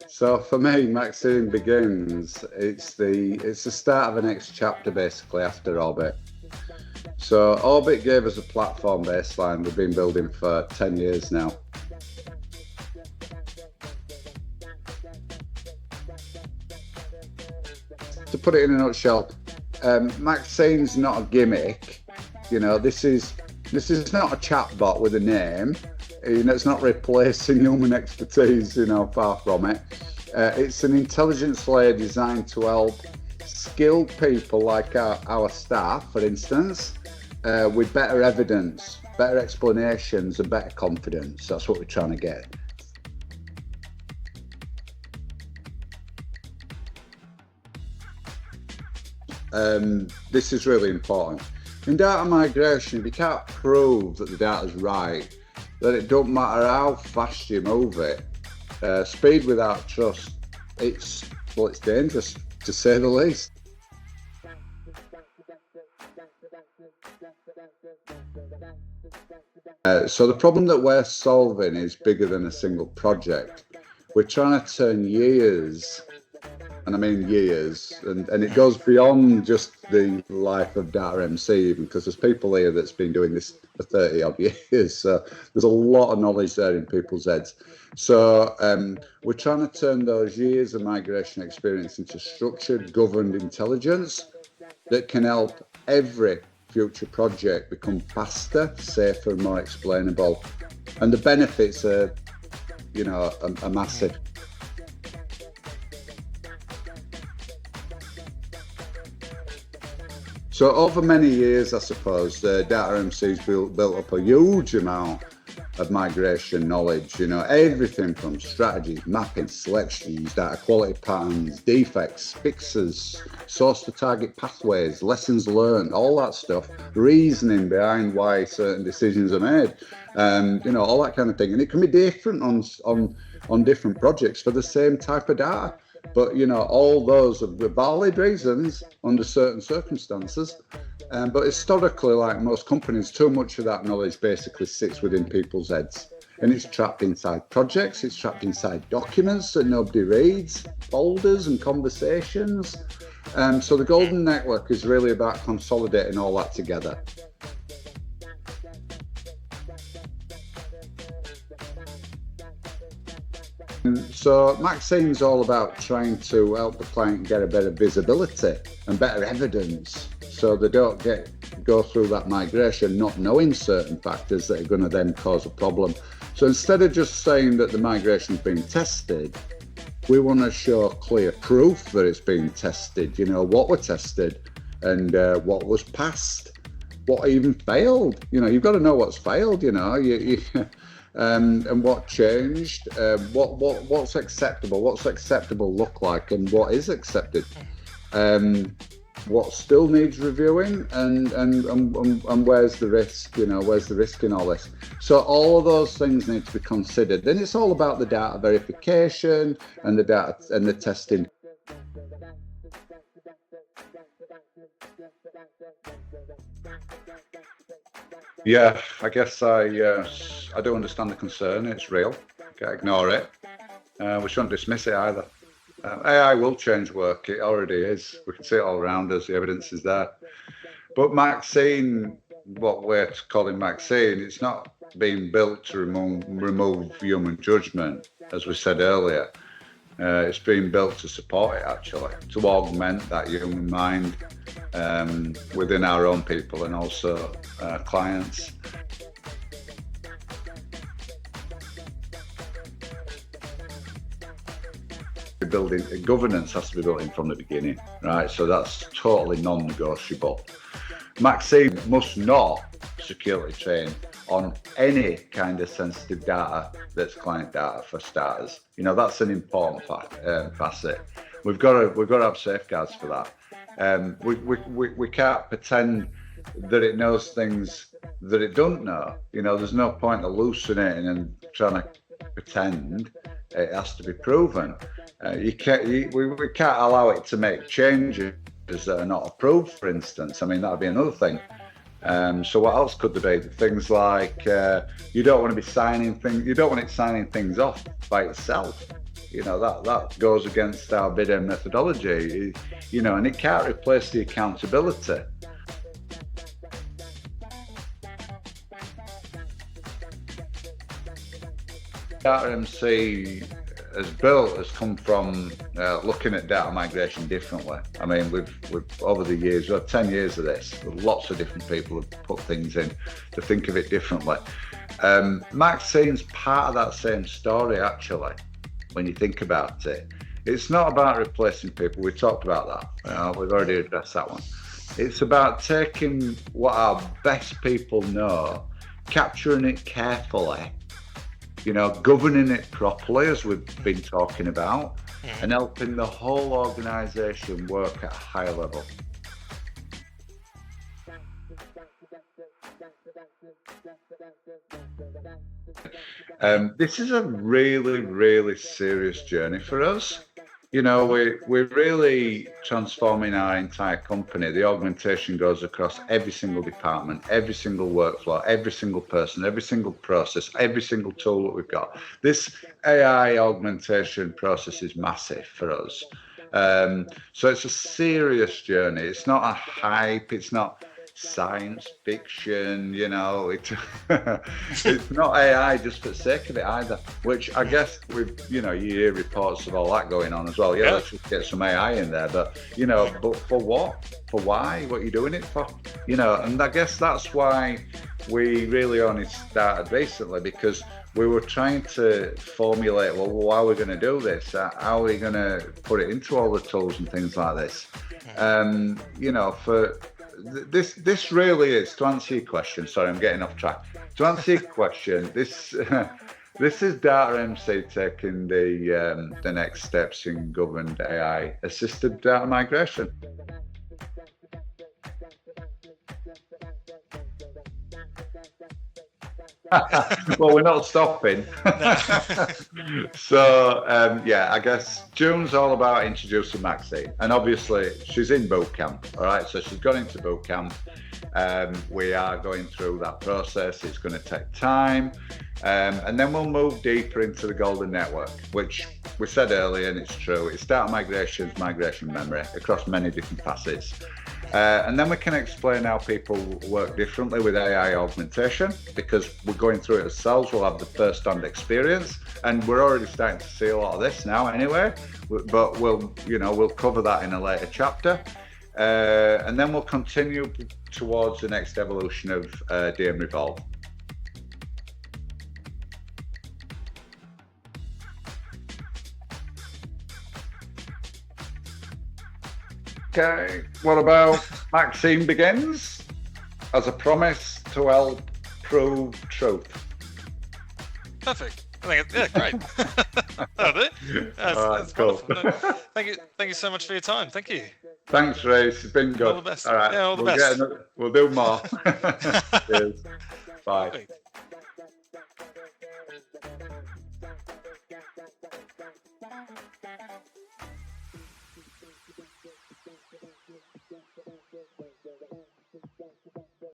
So for me, MAXine begins. It's the start of the next chapter basically after Orbit. So Orbit gave us a platform baseline we've been building for 10 years now. To put it in a nutshell, MAXine's not a gimmick. You know, this is not a chatbot with a name. You know, it's not replacing human expertise. You know, far from it. It's an intelligence layer designed to help skilled people like our staff, for instance, with better evidence, better explanations, and better confidence. That's what we're trying to get. This is really important. In data migration, if you can't prove that the data's right, then it don't matter how fast you move it. Speed without trust, it's dangerous, to say the least. So the problem that we're solving is bigger than a single project. We're trying to turn years, and I mean years, and it goes beyond just the life of Data MC, because there's people here that's been doing this for 30 odd years. So there's a lot of knowledge there in people's heads. So we're trying to turn those years of migration experience into structured, governed intelligence that can help every future project become faster, safer, and more explainable. And the benefits are, you know, are massive. So over many years, I suppose, Data MC's built up a huge amount of migration knowledge, you know, everything from strategies, mapping, selections, data quality patterns, defects, fixes, source to target pathways, lessons learned, all that stuff, reasoning behind why certain decisions are made, you know, all that kind of thing. And it can be different on different projects for the same type of data. But, you know, all those are valid reasons under certain circumstances. But historically, like most companies, too much of that knowledge basically sits within people's heads. And it's trapped inside projects, it's trapped inside documents that nobody reads, folders and conversations. So the Golden Network is really about consolidating all that together. So MAXine's all about trying to help the client get a better visibility and better evidence, so they don't go through that migration not knowing certain factors that are going to then cause a problem. So instead of just saying that the migration's been tested, we want to show clear proof that it's been tested, you know, what were tested and what was passed, what even failed. You know, you've got to know what's failed, you know, and what changed, what's acceptable look like, and what is accepted, what still needs reviewing, and where's the risk, you know, where's the risk in all this. So all of those things need to be considered. Then it's all about the data verification and the data and the testing. Yeah, I guess I do understand the concern. It's real. Can't ignore it. We shouldn't dismiss it either. AI will change work. It already is. We can see it all around us. The evidence is there. But MAXine, what we're calling MAXine, it's not being built to remove human judgment, as we said earlier. It's being built to support it, actually, to augment that human mind within our own people and also clients. Building governance has to be built in from the beginning, right? So that's totally non-negotiable. MAXine must not security train on any kind of sensitive data that's client data, for starters. You know, that's an important facet. We've got to have safeguards for that. We can't pretend that it knows things that it don't know. You know, there's no point hallucinating and trying to pretend. It has to be proven. We can't allow it to make changes that are not approved, for instance. I mean, that would be another thing. So what else could there be? Things like you don't want to be signing things. You don't want it signing things off by itself. That goes against our bidder methodology. And it can't replace the accountability. RMC has come from looking at data migration differently. I mean, we've over the years, 10 years of this, lots of different people have put things in to think of it differently. MAXine's part of that same story, actually, when you think about it. It's not about replacing people. We talked about that. We've already addressed that one. It's about taking what our best people know, capturing it carefully, governing it properly, as we've been talking about, and helping the whole organisation work at a higher level. This is a really, really serious journey for us. We're really transforming our entire company. The augmentation goes across every single department, every single workflow, every single person, every single process, every single tool that we've got. This AI augmentation process is massive for us. So it's a serious journey. It's not a hype. It's not science fiction, it's not AI just for the sake of it either, which I guess you hear reports of all that going on as well. Let's just get some AI in there, but for what? For why? What are you doing it for? And I guess that's why we really only started recently, because we were trying to formulate, well, why are we going to do this? How are we going to put it into all the tools and things like this? For this really is, to answer your question, sorry, I'm getting off track. To answer your question, this is Data MC taking the next steps in governed AI assisted data migration. Well, we're not stopping. So I guess June's all about introducing MAXine, and obviously she's in boot camp. All right, so she's gone into boot camp. We are going through that process. It's going to take time, and then we'll move deeper into the golden network, which we said earlier, and it's true. It's data migrations, migration memory across many different facets. And then we can explain how people work differently with AI augmentation, because we're going through it ourselves. We'll have the first-hand experience, and we're already starting to see a lot of this now anyway, but we'll cover that in a later chapter. And then we'll continue towards the next evolution of DM Revolve. Okay, what about MAXine begins as a promise to help prove truth? Perfect. I think great. That'll do. That's cool. No, thank you so much for your time. Thank you. Thanks, Race. It's been good. All the best. All right. Yeah, all the best. We'll do more. Cheers. Bye. Perfect.